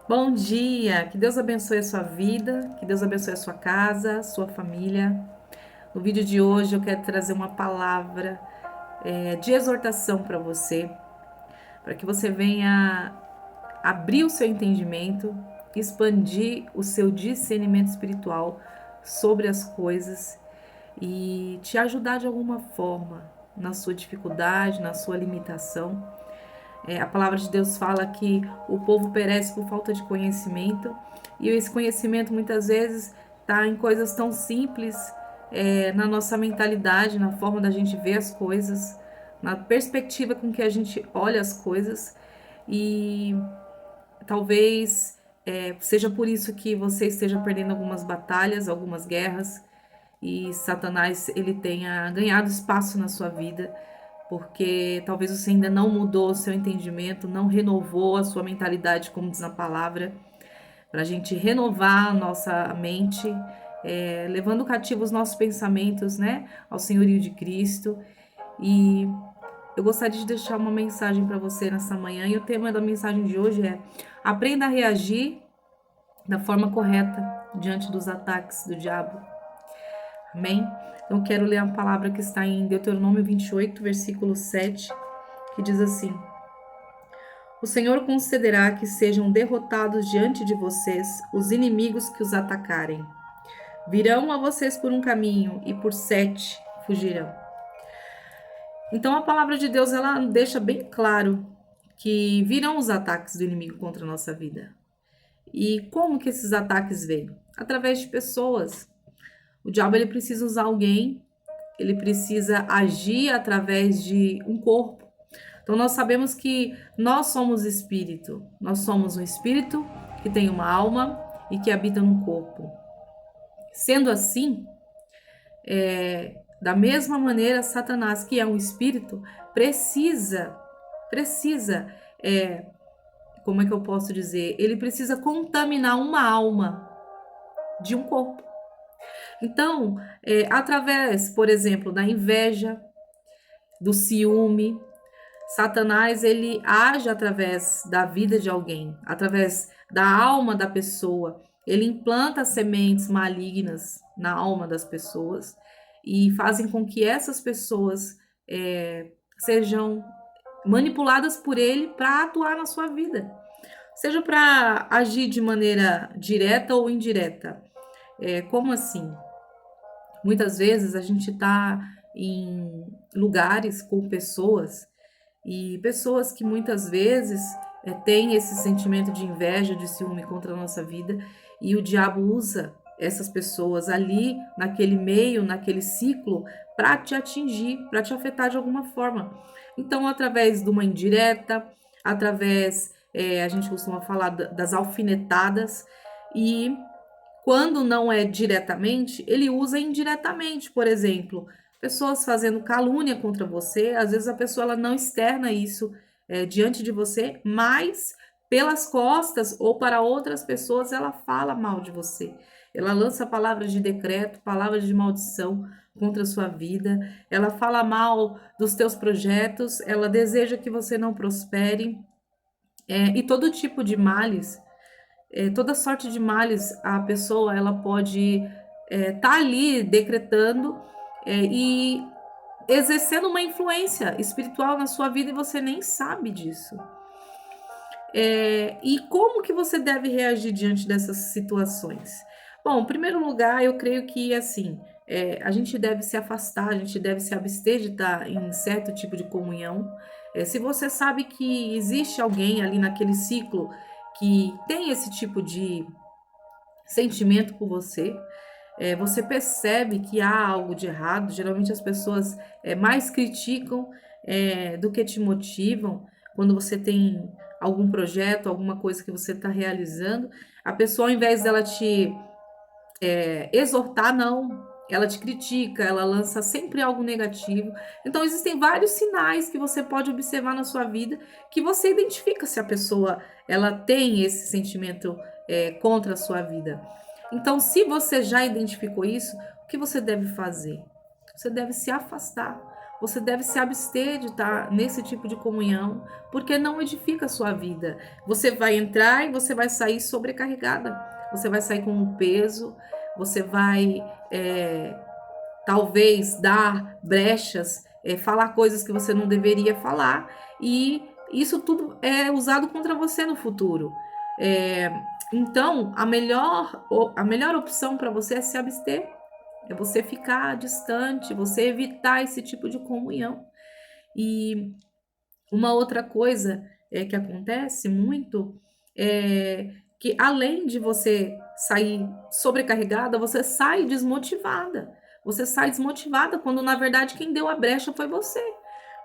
Bom dia, que Deus abençoe a sua vida, que Deus abençoe a sua casa, sua família. No vídeo de hoje eu quero trazer uma palavra de exortação para você, para que você venha abrir o seu entendimento, expandir o seu discernimento espiritual sobre as coisas e te ajudar de alguma forma na sua dificuldade, na sua limitação. A palavra de Deus fala que o povo perece por falta de conhecimento, e esse conhecimento muitas vezes está em coisas tão simples, na nossa mentalidade, na forma da gente ver as coisas, na perspectiva com que a gente olha as coisas, e talvez seja por isso que você esteja perdendo algumas batalhas, algumas guerras, e Satanás ele tenha ganhado espaço na sua vida, porque talvez você ainda não mudou o seu entendimento, não renovou a sua mentalidade, como diz na palavra, para a gente renovar a nossa mente, levando cativo os nossos pensamentos, né, ao senhorio de Cristo. E eu gostaria de deixar uma mensagem para você nessa manhã, e o tema da mensagem de hoje é: aprenda a reagir da forma correta diante dos ataques do diabo. Amém? Então, eu quero ler a palavra que está em Deuteronômio 28, versículo 7, que diz assim: O Senhor concederá que sejam derrotados diante de vocês os inimigos que os atacarem. Virão a vocês por um caminho e por 7 fugirão. Então, a palavra de Deus ela deixa bem claro que virão os ataques do inimigo contra a nossa vida. E como que esses ataques vêm? Através de pessoas. O diabo ele precisa usar alguém, ele precisa agir através de um corpo. Então nós sabemos que nós somos espírito. Nós somos um espírito que tem uma alma e que habita num corpo. Sendo assim, da mesma maneira, Satanás, que é um espírito, precisa, como é que eu posso dizer? Ele precisa contaminar uma alma de um corpo. Então, através, por exemplo, da inveja, do ciúme, Satanás ele age através da vida de alguém, através da alma da pessoa. Ele implanta sementes malignas na alma das pessoas e fazem com que essas pessoas sejam manipuladas por ele para atuar na sua vida, seja para agir de maneira direta ou indireta. Como assim? Muitas vezes a gente está em lugares com pessoas e pessoas que muitas vezes têm esse sentimento de inveja, de ciúme contra a nossa vida, e o diabo usa essas pessoas ali, naquele meio, naquele ciclo, para te atingir, para te afetar de alguma forma. Então, através de uma indireta, através, a gente costuma falar das alfinetadas, e quando não é diretamente, ele usa indiretamente, por exemplo, pessoas fazendo calúnia contra você. Às vezes a pessoa ela não externa isso diante de você, mas pelas costas ou para outras pessoas ela fala mal de você. Ela lança palavras de decreto, palavras de maldição contra a sua vida. Ela fala mal dos teus projetos, ela deseja que você não prospere. E todo tipo de males, toda sorte de males, a pessoa ela pode tá ali decretando e exercendo uma influência espiritual na sua vida e você nem sabe disso. E como que você deve reagir diante dessas situações? Bom, em primeiro lugar, eu creio que assim, a gente deve se afastar, a gente deve se abster de estar em certo tipo de comunhão. Se você sabe que existe alguém ali naquele ciclo que tem esse tipo de sentimento por você, você percebe que há algo de errado. Geralmente as pessoas mais criticam do que te motivam. Quando você tem algum projeto, alguma coisa que você está realizando, a pessoa, ao invés dela te exortar, não, ela te critica, ela lança sempre algo negativo. Então existem vários sinais que você pode observar na sua vida que você identifica se a pessoa ela tem esse sentimento contra a sua vida. Então, se você já identificou isso, o que você deve fazer? Você deve se afastar, você deve se abster de estar nesse tipo de comunhão, porque não edifica a sua vida. Você vai entrar e você vai sair sobrecarregada, você vai sair com um peso, você vai talvez dar brechas, falar coisas que você não deveria falar, e isso tudo é usado contra você no futuro. Então, a melhor opção para você é se abster, é você ficar distante, você evitar esse tipo de comunhão. E uma outra coisa que acontece muito é que, além de você sair sobrecarregada, você sai desmotivada. Você sai desmotivada quando, na verdade, quem deu a brecha foi você.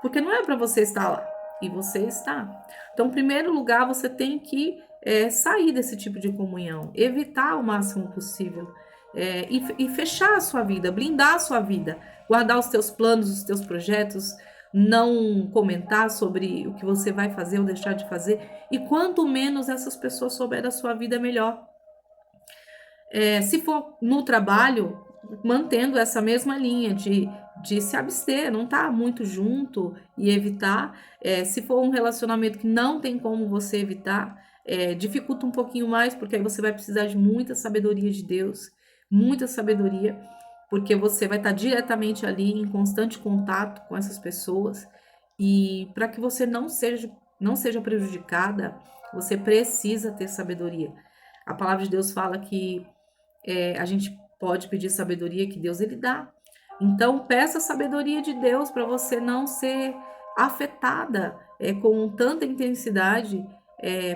Porque não é para você estar lá, e você está. Então, em primeiro lugar, você tem que sair desse tipo de comunhão, evitar o máximo possível, e fechar a sua vida, blindar a sua vida, guardar os teus planos, os teus projetos, não comentar sobre o que você vai fazer ou deixar de fazer. E quanto menos essas pessoas souberem da sua vida, melhor. Se for no trabalho, mantendo essa mesma linha de se abster, não estar muito junto e evitar. Se for um relacionamento que não tem como você evitar, dificulta um pouquinho mais, porque aí você vai precisar de muita sabedoria de Deus, muita sabedoria, porque você vai estar diretamente ali em constante contato com essas pessoas. E para que você não seja prejudicada, você precisa ter sabedoria. A palavra de Deus fala que a gente pode pedir sabedoria, que Deus ele dá. Então, peça a sabedoria de Deus para você não ser afetada com tanta intensidade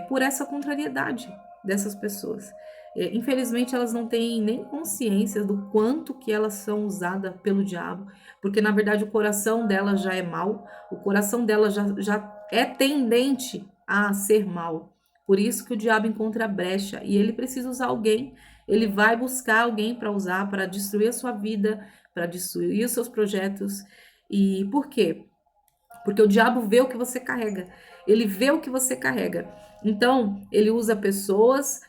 por essa contrariedade dessas pessoas. Infelizmente, elas não têm nem consciência do quanto que elas são usadas pelo diabo, porque, na verdade, o coração delas já é mau, o coração delas já é tendente a ser mau. Por isso que o diabo encontra brecha e ele precisa usar alguém. Ele vai buscar alguém para usar, para destruir a sua vida, para destruir os seus projetos. E por quê? Porque o diabo vê o que você carrega. Ele vê o que você carrega. Então, ele usa pessoas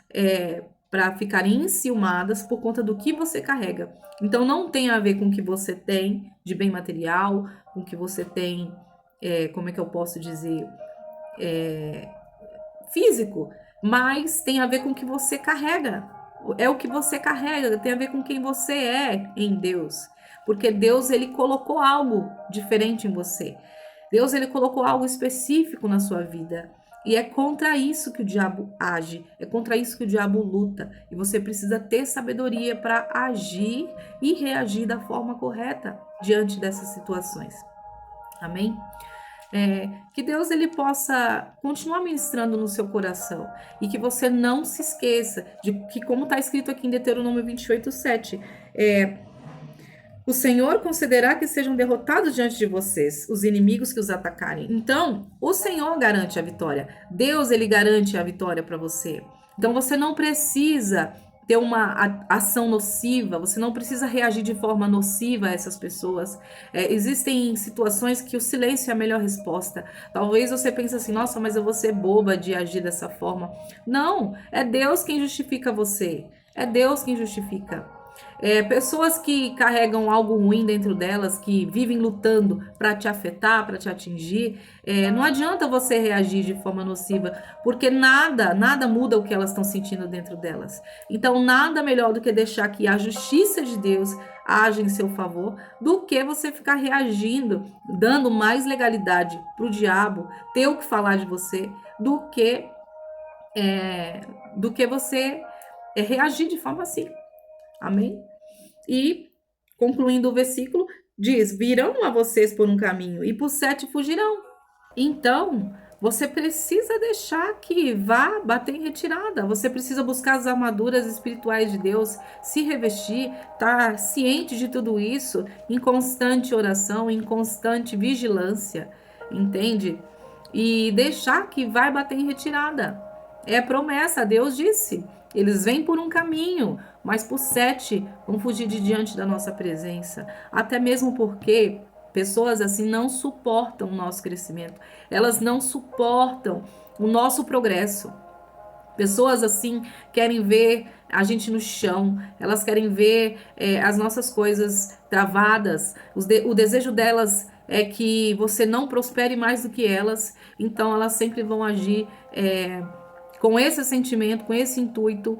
para ficarem enciumadas por conta do que você carrega. Então, não tem a ver com o que você tem de bem material, com o que você tem, como é que eu posso dizer, físico, mas tem a ver com o que você carrega. É o que você carrega, tem a ver com quem você é em Deus. Porque Deus, ele colocou algo diferente em você. Deus, ele colocou algo específico na sua vida. E é contra isso que o diabo age, é contra isso que o diabo luta. E você precisa ter sabedoria para agir e reagir da forma correta diante dessas situações. Amém? Que Deus ele possa continuar ministrando no seu coração e que você não se esqueça de que, como está escrito aqui em Deuteronômio 28:7, o Senhor concederá que sejam derrotados diante de vocês os inimigos que os atacarem. Então, o Senhor garante a vitória. Deus ele garante a vitória para você. Então, você não precisa ter uma ação nociva, você não precisa reagir de forma nociva a essas pessoas. Existem situações que o silêncio é a melhor resposta. Talvez você pense assim, nossa, mas eu vou ser boba de agir dessa forma. Não, é Deus quem justifica você. É Deus quem justifica. Pessoas que carregam algo ruim dentro delas, que vivem lutando para te afetar, para te atingir, não adianta você reagir de forma nociva, porque nada muda o que elas estão sentindo dentro delas. Então, nada melhor do que deixar que a justiça de Deus age em seu favor, do que você ficar reagindo, dando mais legalidade para o diabo ter o que falar de você, do que você reagir de forma assim. Amém? E, concluindo o versículo, diz: virão a vocês por um caminho e por 7 fugirão. Então, você precisa deixar que vá bater em retirada. Você precisa buscar as armaduras espirituais de Deus, se revestir, estar ciente de tudo isso, em constante oração, em constante vigilância, entende? E deixar que vai bater em retirada. É promessa, Deus disse. Eles vêm por um caminho, mas por 7 vão fugir de diante da nossa presença. Até mesmo porque pessoas assim não suportam o nosso crescimento. Elas não suportam o nosso progresso. Pessoas assim querem ver a gente no chão, elas querem ver as nossas coisas travadas. O desejo delas é que você não prospere mais do que elas, então elas sempre vão agir com esse sentimento, com esse intuito,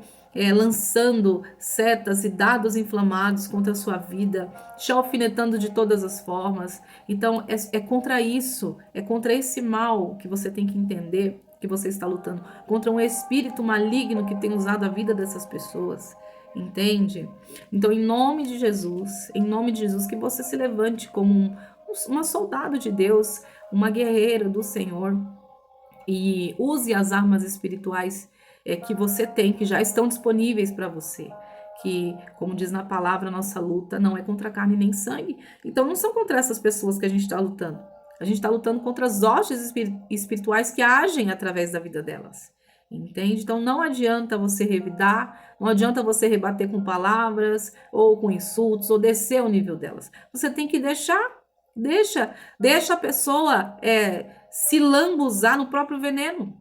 lançando setas e dados inflamados contra a sua vida, te alfinetando de todas as formas. Então, é contra isso, é contra esse mal que você tem que entender que você está lutando, contra um espírito maligno que tem usado a vida dessas pessoas. Entende? Então, em nome de Jesus, que você se levante como uma soldado de Deus, uma guerreira do Senhor, e use as armas espirituais que você tem, que já estão disponíveis para você. Que, como diz na palavra, nossa luta não é contra carne nem sangue. Então, não são contra essas pessoas que a gente está lutando. A gente está lutando contra as hostes espirituais que agem através da vida delas. Entende? Então, não adianta você revidar, não adianta você rebater com palavras, ou com insultos, ou descer o nível delas. Você tem que deixa a pessoa se lambuzar no próprio veneno.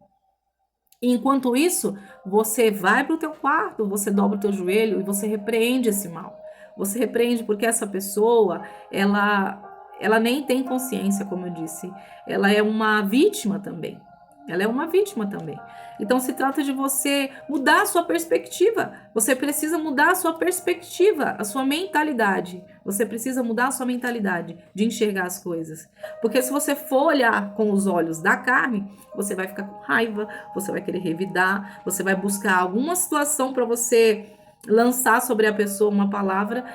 Enquanto isso, você vai para o teu quarto, você dobra o teu joelho e você repreende esse mal. Você repreende porque essa pessoa, ela nem tem consciência, como eu disse. Ela é uma vítima também. Ela é uma vítima também. Então se trata de você mudar a sua perspectiva. Você precisa mudar a sua perspectiva, a sua mentalidade. Você precisa mudar a sua mentalidade de enxergar as coisas. Porque se você for olhar com os olhos da carne, você vai ficar com raiva, você vai querer revidar, você vai buscar alguma situação para você lançar sobre a pessoa uma palavra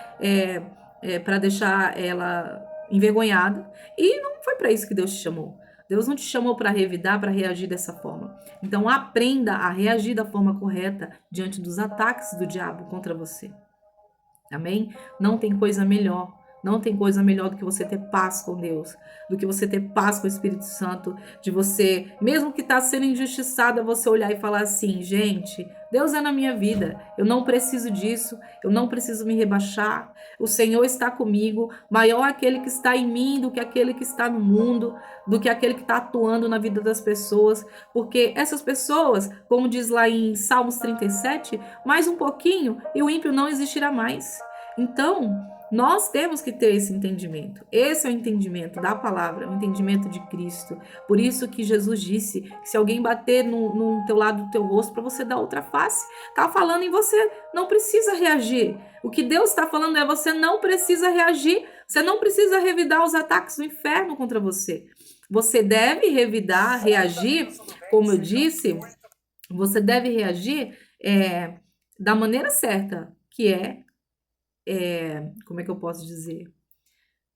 para deixar ela envergonhada. E não foi para isso que Deus te chamou. Deus não te chamou para revidar, para reagir dessa forma. Então aprenda a reagir da forma correta diante dos ataques do diabo contra você. Amém? Não tem coisa melhor. Não tem coisa melhor do que você ter paz com Deus, do que você ter paz com o Espírito Santo, de você, mesmo que está sendo injustiçada, você olhar e falar assim, gente, Deus é na minha vida, eu não preciso disso, eu não preciso me rebaixar, o Senhor está comigo, maior aquele que está em mim do que aquele que está no mundo, do que aquele que está atuando na vida das pessoas, porque essas pessoas, como diz lá em Salmos 37, mais um pouquinho e o ímpio não existirá mais. Então, nós temos que ter esse entendimento. Esse é o entendimento da palavra, o entendimento de Cristo. Por isso que Jesus disse que se alguém bater no teu lado do teu rosto, para você dar outra face, tá falando em você não precisa reagir. O que Deus está falando é você não precisa reagir. Você não precisa revidar os ataques do inferno contra você. Você deve revidar, reagir, como eu disse, você deve reagir da maneira certa, que como é que eu posso dizer?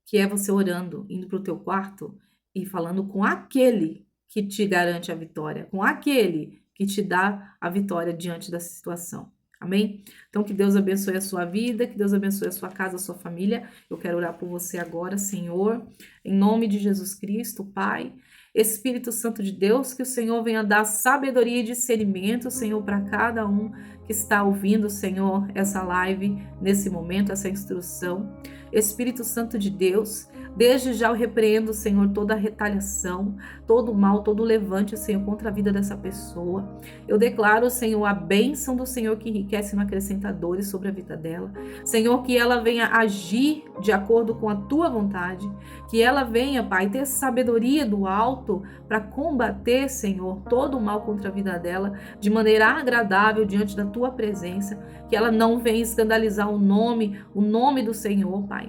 Que é você orando, indo para o teu quarto e falando com aquele que te garante a vitória, com aquele que te dá a vitória diante dessa situação. Amém? Então, que Deus abençoe a sua vida, que Deus abençoe a sua casa, a sua família. Eu quero orar por você agora, Senhor, em nome de Jesus Cristo, Pai. Espírito Santo de Deus, que o Senhor venha dar sabedoria e discernimento, Senhor, para cada um que está ouvindo, Senhor, essa live, nesse momento, essa instrução. Espírito Santo de Deus, desde já eu repreendo, Senhor, toda a retaliação, todo o mal, todo o levante, Senhor, contra a vida dessa pessoa. Eu declaro, Senhor, a bênção do Senhor que enriquece e não acrescenta dores sobre a vida dela. Senhor, que ela venha agir de acordo com a tua vontade, que ela venha, Pai, ter sabedoria do alto para combater, Senhor, todo o mal contra a vida dela de maneira agradável diante da tua presença, que ela não venha escandalizar o nome do Senhor, Pai.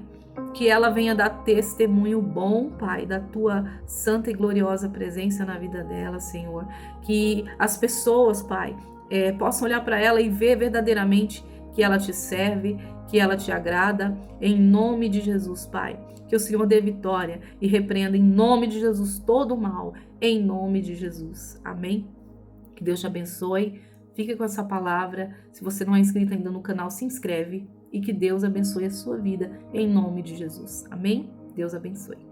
Que ela venha dar testemunho bom, Pai, da tua santa e gloriosa presença na vida dela, Senhor. Que as pessoas, Pai, possam olhar para ela e ver verdadeiramente que ela te serve, que ela te agrada, em nome de Jesus, Pai. Que o Senhor dê vitória e repreenda em nome de Jesus todo o mal, em nome de Jesus. Amém? Que Deus te abençoe. Fique com essa palavra. Se você não é inscrito ainda no canal, se inscreve. E que Deus abençoe a sua vida, em nome de Jesus. Amém? Deus abençoe.